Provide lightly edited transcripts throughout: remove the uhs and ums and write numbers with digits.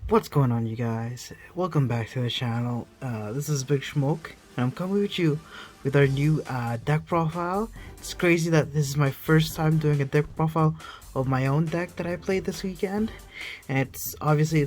What's going on, you guys? Welcome back to the channel. This is Big Smoke, and I'm coming with you with our new deck profile. It's crazy that this is my first time doing a deck profile of my own deck that I played this weekend, and it's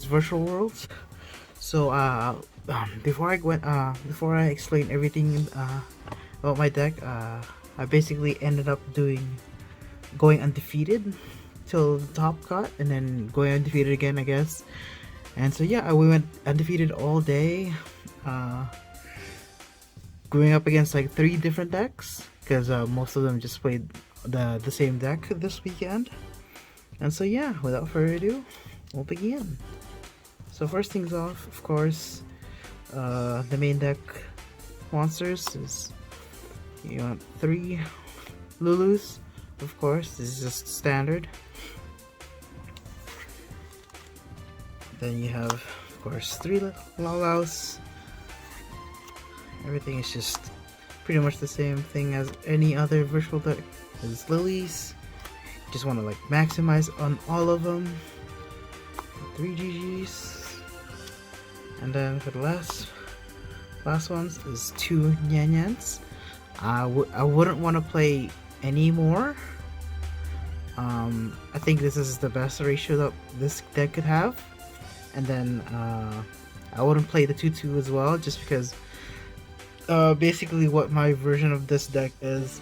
Virtual Worlds. So before I explain everything about my deck, I basically ended up going undefeated till the top cut, and then going undefeated again, I guess. And so yeah, we went undefeated all day, going up against like 3 different decks, because most of them just played the same deck this weekend. And so yeah, without further ado, we'll begin. So first things off, of course, the main deck monsters is, you want 3 Lulus, of course. This is just standard. Then you have, of course, 3 Laulaus. Everything is just pretty much the same thing as any other virtual deck. There's lilies. Just want to like maximize on all of them. 3 GGs. And then for the last ones is 2 Nyanyans. I wouldn't want to play any more. I think this is the best ratio that this deck could have. And then I wouldn't play the 2/2 as well, just because basically what my version of this deck is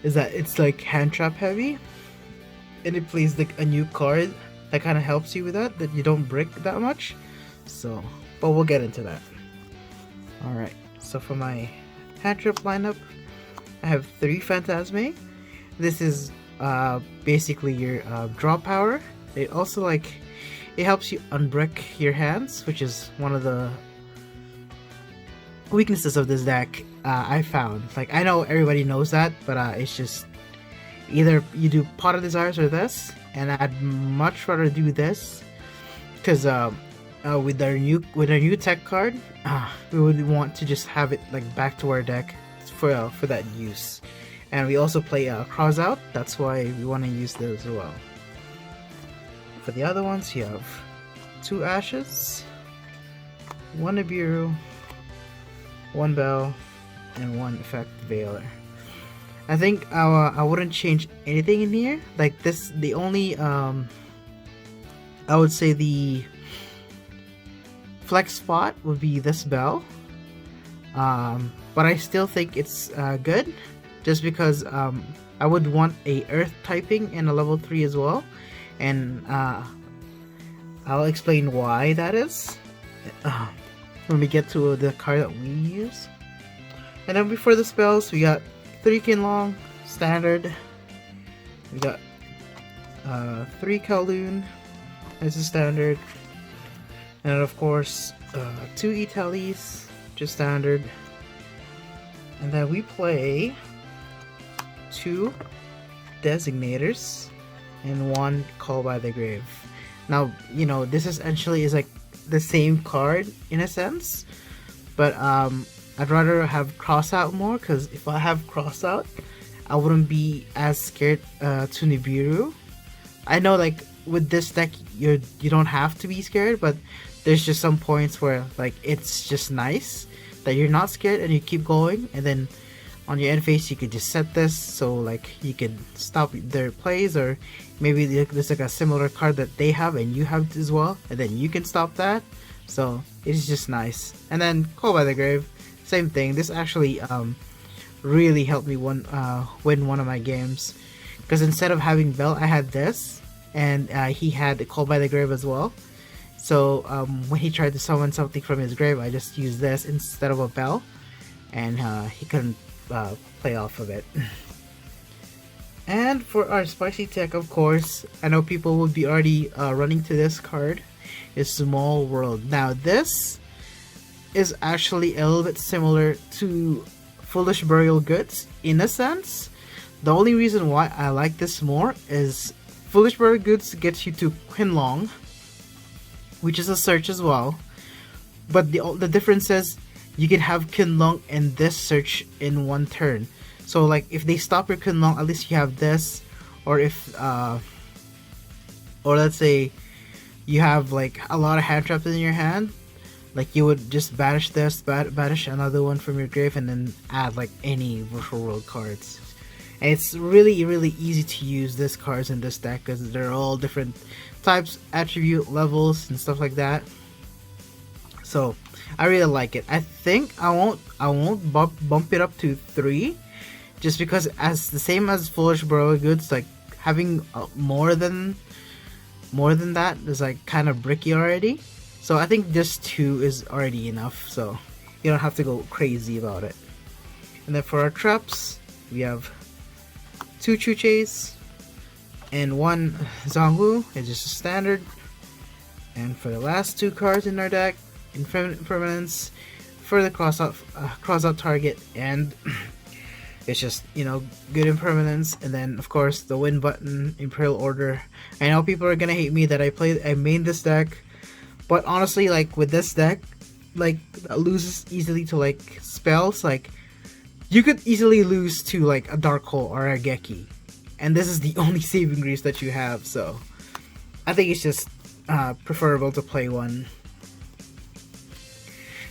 that it's like hand trap heavy, and it plays like a new card that kind of helps you with that you don't break that much. So, but we'll get into that. Alright, so for my hand trap lineup, I have 3 Phantasme. This is basically your draw power. It also it helps you unbrick your hands, which is one of the weaknesses of this deck. I found, like, I know everybody knows that, but it's just either you do Pot of Desires or this, and I'd much rather do this, because with our new tech card, we would want to just have it like back to our deck for that use. And we also play Cross Out, that's why we want to use those as well. For the other ones, you have 2 Ashes, 1 Nibiru, 1 Bell, and 1 Effect Veiler. I think I wouldn't change anything in here. Like this, the only I would say the flex spot would be this Bell. But I still think it's good, just because I would want a Earth typing and a level 3 as well. And I'll explain why that is when we get to the card that we use. And then before the spells, we got 3 Kinlong, standard. We got 3 Kowloon, as a standard. And then of course 2 Italis, just standard. And then we play 2 Designators and 1 Call by the Grave. Now, you know, this essentially is like the same card in a sense, but I'd rather have Cross Out more, because if I have Cross Out, I wouldn't be as scared to Nibiru. I know, like, with this deck you don't have to be scared, but there's just some points where like it's just nice that you're not scared and you keep going, and then on your end phase you could just set this so like you could stop their plays, or maybe there's like a similar card that they have and you have as well, and then you can stop that. So it's just nice. And then Call by the Grave, same thing. This actually really helped me win one of my games, because instead of having Bell, I had this, and he had Call by the Grave as well. So when he tried to summon something from his grave, I just used this instead of a Bell, and he couldn't play off of it. And for our spicy tech, of course, I know people will be already running to this card, is Small World. Now this is actually a little bit similar to Foolish Burial Goods in a sense. The only reason why I like this more is Foolish Burial Goods gets you to Kinlong, which is a search as well, but the difference is you can have Kinlong and this search in one turn. So like if they stop your Kinlong, at least you have this, or if or let's say you have like a lot of hand traps in your hand, like you would just banish this, banish another one from your grave, and then add like any virtual world cards. And it's really easy to use this cards in this deck because they're all different types, attribute levels, and stuff like that. So I really like it. I think I won't bump it up to 3, just because as the same as Foolish Borrow Goods, like having more than that is like kind of bricky already. So I think just 2 is already enough, so you don't have to go crazy about it. And then for our traps, we have 2 Chuches and 1 Zhongwu. It's just a standard. And for the last 2 cards in our deck, Infinite Impermanence for the cross out target, and it's just, you know, good impermanence. And then of course the win button, Imperial Order. I know people are gonna hate me that I made this deck, but honestly, like with this deck, like loses easily to like spells. Like you could easily lose to like a Dark Hole or a Geki, and this is the only saving grace that you have. So I think it's just preferable to play one.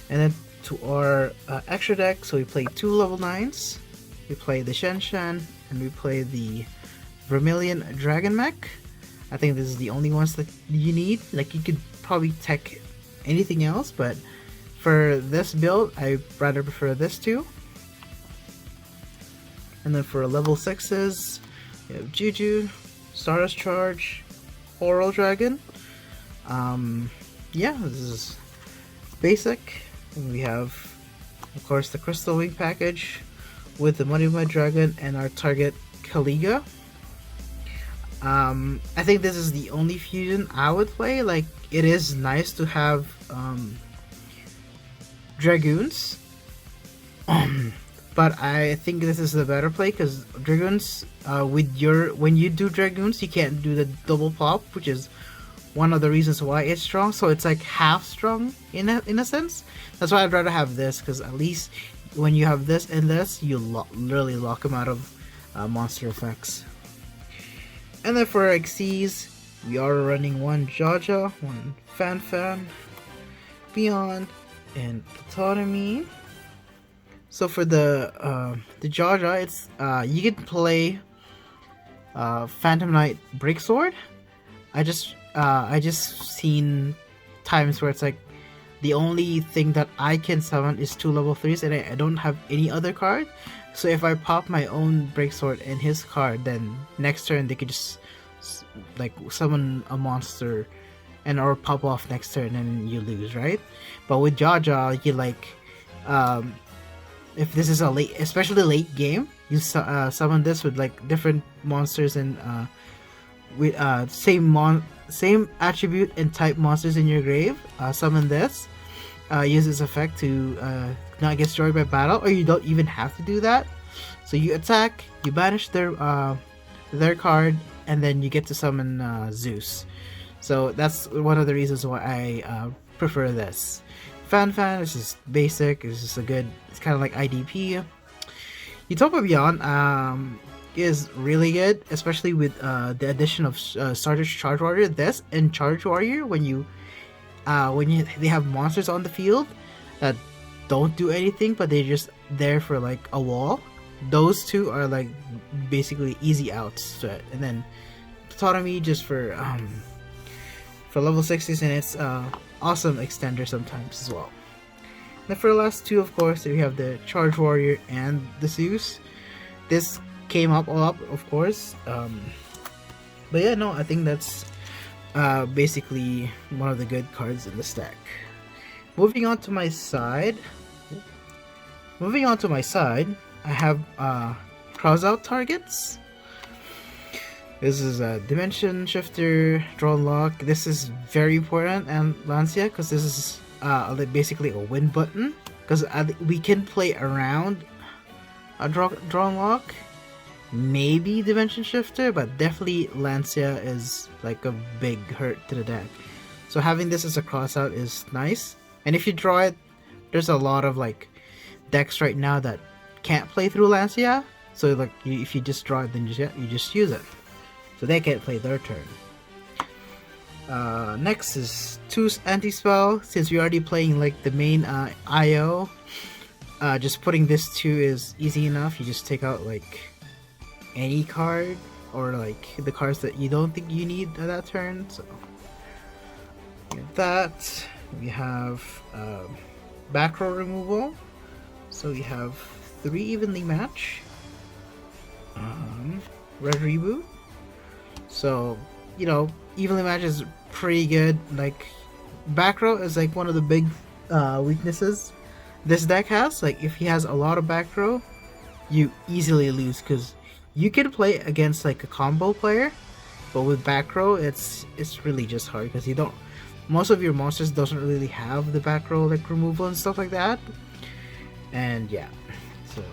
And then to our extra deck, so we play 2 level 9s. We play the Shen Shen, and we play the Vermilion Dragon Mech. I think this is the only ones that you need. Like you could probably tech anything else, but for this build, I rather prefer this two. And then for level 6s, we have Juju, Stardust Charge, Oral Dragon. Yeah, this is basic. And we have, of course, the Crystal Wing package with the Money Mud Dragon and our target Kaliga. I think this is the only fusion I would play. Like, it is nice to have Dragoons, but I think this is the better play because Dragoons, when you do Dragoons, you can't do the double pop, which is one of the reasons why it's strong. So it's like half strong in a sense. That's why I'd rather have this, because at least when you have this and this, you literally lock them out of monster effects. And then for our XCs, we are running 1 Jaja, 1 Fan, Beyond, and Autonomy. So for the Jaja, it's you can play Phantom Knight Breaksword. I just seen times where it's like the only thing that I can summon is 2 level 3s, and I don't have any other card. So if I pop my own Breaksword in his card, then next turn they could just like summon a monster and or pop off next turn and you lose, right? But with Jaja, you like if this is a late, especially late game, you summon this with like different monsters and with same attribute and type monsters in your grave. Summon this, use this effect to not get destroyed by battle, or you don't even have to do that. So you attack, you banish their card, and then you get to summon Zeus. So that's one of the reasons why I prefer this. Fan is just basic. It's just a good. It's kind of like IDP. Utopia Beyond is really good, especially with the addition of Stardust Charge Warrior. This and Charge Warrior, when they have monsters on the field that don't do anything, but they're just there for like a wall. Those two are like basically easy outs to it. And then Autonomy just for level 60s, and it's awesome extender sometimes as well. And then for the last two, of course, we have the Charge Warrior and the Zeus. This came up all up, of course. But yeah, no, I think that's basically one of the good cards in the stack. Moving on to my side, I have cross out targets. This is a Dimension Shifter, Draw Lock. This is very important, and Lancia, because this is basically a win button. Because we can play around a Draw Lock, maybe Dimension Shifter, but definitely Lancia is like a big hurt to the deck. So having this as a crossout is nice. And if you draw it, there's a lot of like decks right now that can't play through Lancia. So like if you just draw it, then you just use it. So they can't play their turn. Next is 2 anti-spell. Since we're already playing like the main IO, just putting this 2 is easy enough. You just take out like any card or like the cards that you don't think you need at that turn. So with that, we have back row removal. So we have 3 evenly match, red reboot. So you know, evenly match is pretty good. Like back row is like one of the big weaknesses this deck has. Like if he has a lot of back row, you easily lose because you can play against like a combo player, but with back row it's really just hard because you don't. Most of your monsters doesn't really have the back row like removal and stuff like that. And yeah, so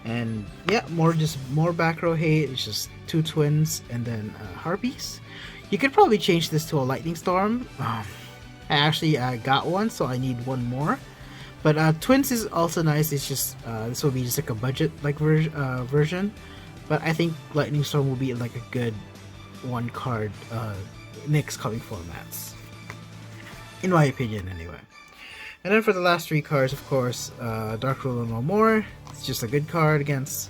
and yeah, more back row hate. It's just 2 twins and then harpies. You could probably change this to a lightning storm. I actually got one, so I need one more. But twins is also nice. It's just this will be just like a budget like version. But I think lightning storm will be like a good one card next coming formats, in my opinion anyway. And then for the last 3 cards, of course, Dark Ruler No More. It's just a good card against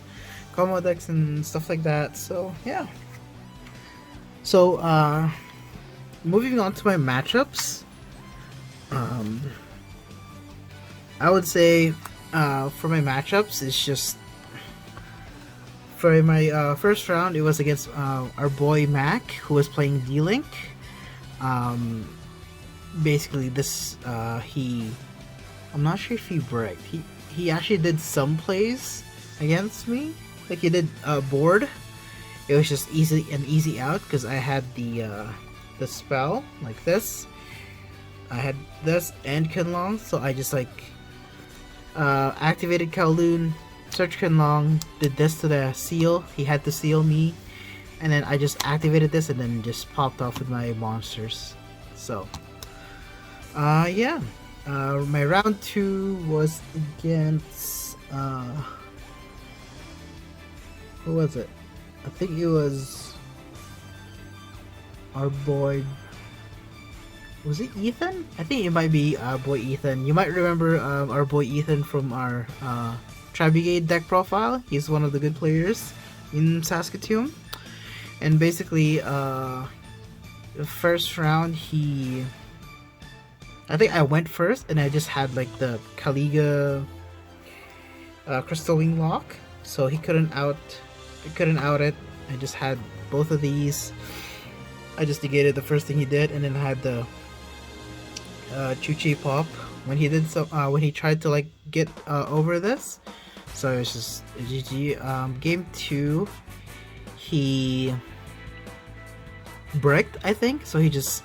combo decks and stuff like that. So yeah. So moving on to my matchups, I would say for my matchups, it's just for my first round, it was against our boy Mac, who was playing D-Link. Basically, this I'm not sure if he bricked. He actually did some plays against me. Like he did board. It was just an easy out because I had the spell like this. I had this and Kinlong, so I just like activated Kowloon, search Kinlong, did this to the seal. He had to seal me, and then I just activated this and then just popped off with my monsters. So yeah. My round 2 was against who was it? I think it was our boy. Was it Ethan? I think it might be our boy Ethan. You might remember our boy Ethan from our Tri-Brigade deck profile. He's one of the good players in Saskatchewan. And basically, the first round, I think I went first, and I just had like the Kaliga Crystal Wing Lock, so he couldn't out it. I just had both of these. I just negated the first thing he did, and then I had the Chuchi Pop when he did so. When he tried to like get over this, so it's just a GG. Game 2, he bricked, I think, so he just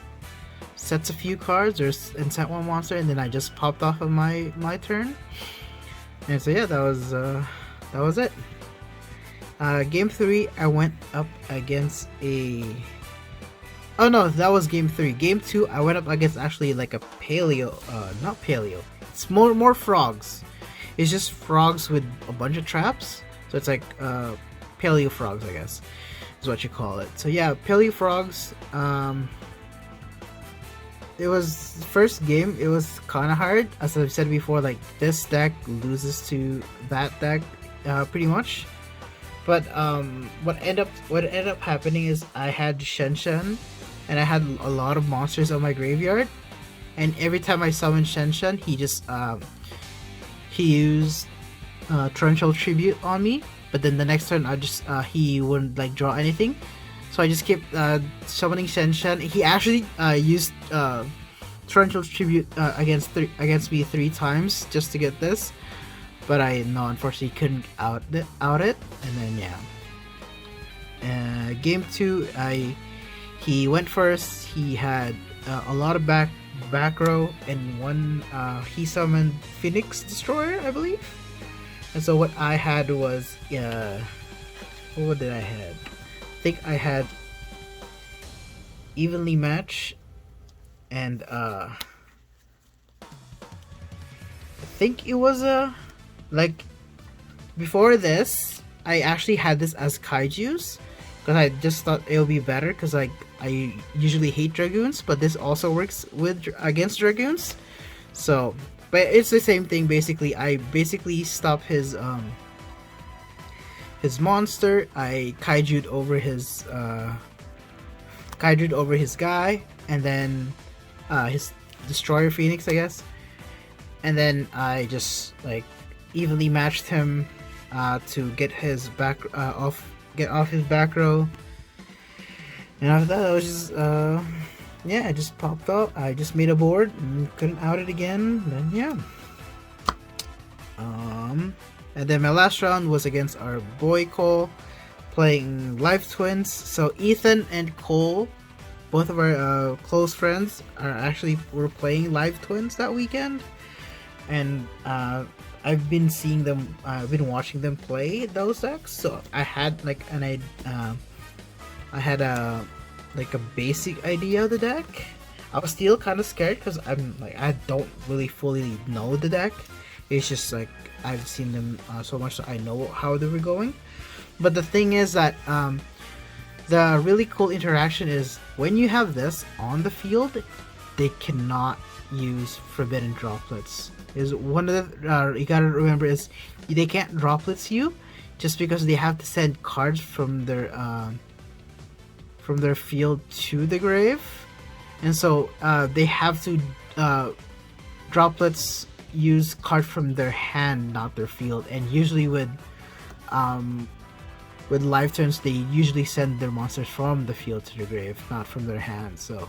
sets a few cards and sent one monster, and then I just popped off of my turn. And so yeah, that was it. Game 3, I went up against a. Oh no, that was game 3. Game 2, I went up against actually like a paleo. Not paleo. It's more frogs. It's just frogs with a bunch of traps. So it's like paleo frogs, I guess, is what you call it. So yeah, paleo frogs. It was first game. It was kind of hard, as I've said before. Like this deck loses to that deck, pretty much. But what ended up happening is I had Shen, and I had a lot of monsters on my graveyard. And every time I summoned Shen, he just he used Torrential Tribute on me. But then the next turn, he wouldn't like draw anything. So I just kept summoning Shen. He actually used Torrential Tribute against me 3 times just to get this, but I unfortunately couldn't out it. And then yeah, game 2, he went first. He had a lot of back row, and one he summoned Phoenix Destroyer, I believe. And so what I had was what did I have? I think I had Evenly Match, and I think it was like before this I actually had this as Kaijus, because I just thought it would be better because like I usually hate dragoons, but this also works with against dragoons. So, but it's the same thing basically. I basically stop his monster. I kaiju'd over his guy, and then his destroyer phoenix, I guess. And then I just like evenly matched him to get his get off his back row. And after that, I was just yeah, I just popped up. I just made a board and couldn't out it again. Then yeah. And then my last round was against our boy Cole, playing Live Twins. So Ethan and Cole, both of our close friends, were playing Live Twins that weekend, and I've been seeing them. I've been watching them play those decks. So I had like I had a basic idea of the deck. I was still kind of scared because I don't really fully know the deck. It's just like I've seen them so much that I know how they were going. But the thing is that the really cool interaction is when you have this on the field, they cannot use forbidden droplets. Is one of the you gotta remember is they can't droplets you just because they have to send cards from their field to the grave, and so they have to droplets use card from their hand, not their field. And usually with live turns, they usually send their monsters from the field to the grave, not from their hand. So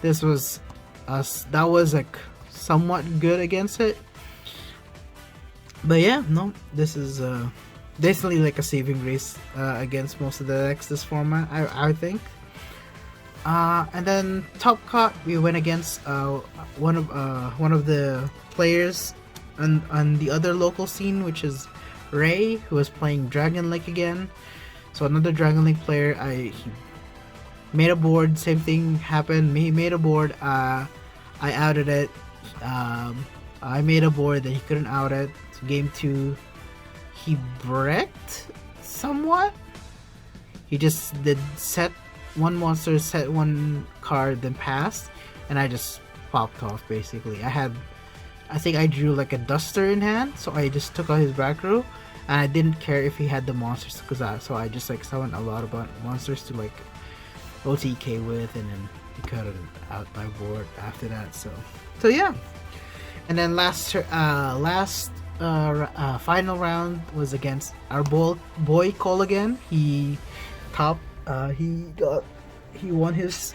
this was that was like somewhat good against it. But yeah, no, this is definitely like a saving grace against most of the decks this format, I think. And then top cut, we went against one of the players on the other local scene, which is Ray, who was playing Dragon Lake again. So another Dragon Lake player, he made a board. Same thing happened. He made a board. I outed it. I made a board that he couldn't out it. So game 2, he bricked somewhat. He just did set one monster, set one card, then passed, and I just popped off basically. I think I drew like a Duster in hand, so I just took out his back row, and I didn't care if he had the monsters, so I just like summoned a lot of monsters to like OTK with, and then he cut it out my board after that. So yeah. And then final round was against our boy Cole again. He won his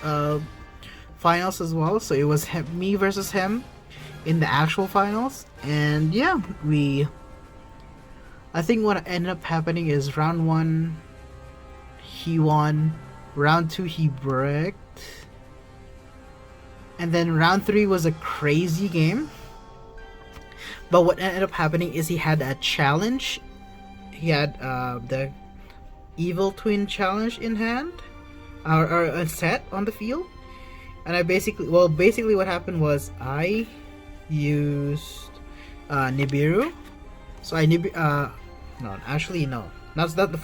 finals as well. So it was me versus him in the actual finals. And yeah, I think what ended up happening is round 1 he won, round 2 he bricked, and then round 3 was a crazy game. But what ended up happening is he had a challenge. He had the Evil Twin challenge in hand, or a set on the field. And basically what happened was I used Nibiru. So that's not the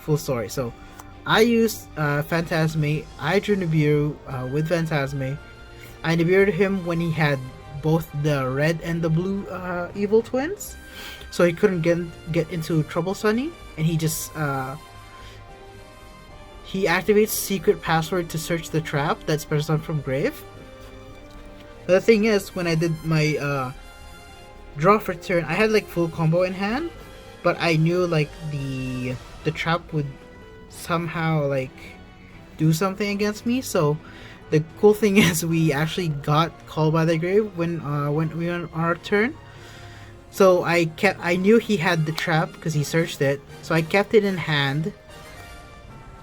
full story. So I used Phantasme. I drew Nibiru with Phantasme. I Nibiru'd him when he had both the red and the blue evil twins, so he couldn't get into Trouble Sunny, and he just he activates secret password to search the trap that's on from grave. But the thing is, when I did my draw for turn, I had like full combo in hand, but I knew like the trap would somehow like do something against me. So the cool thing is we actually got Called by the Grave when we were on our turn. So I knew he had the trap because he searched it, so I kept it in hand.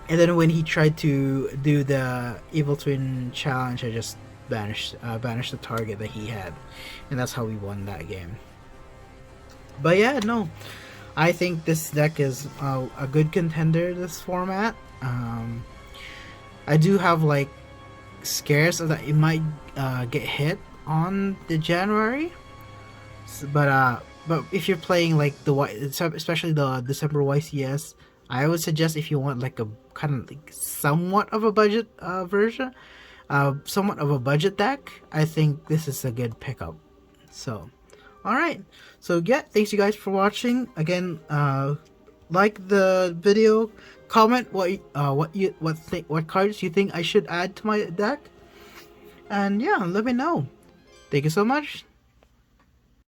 And then when he tried to do the Evil Twin challenge, I just banished the target that he had, and that's how we won that game. But yeah, no, I think this deck is a good contender this format. I do have like scares that it might get hit on the January, but if you're playing like especially the December YCS, I would suggest if you want like a kind of like somewhat of a budget version, somewhat of a budget deck, I think this is a good pickup. So, all right. So yeah, thanks you guys for watching. Again, like the video, comment what cards you think I should add to my deck, and yeah, let me know. Thank you so much.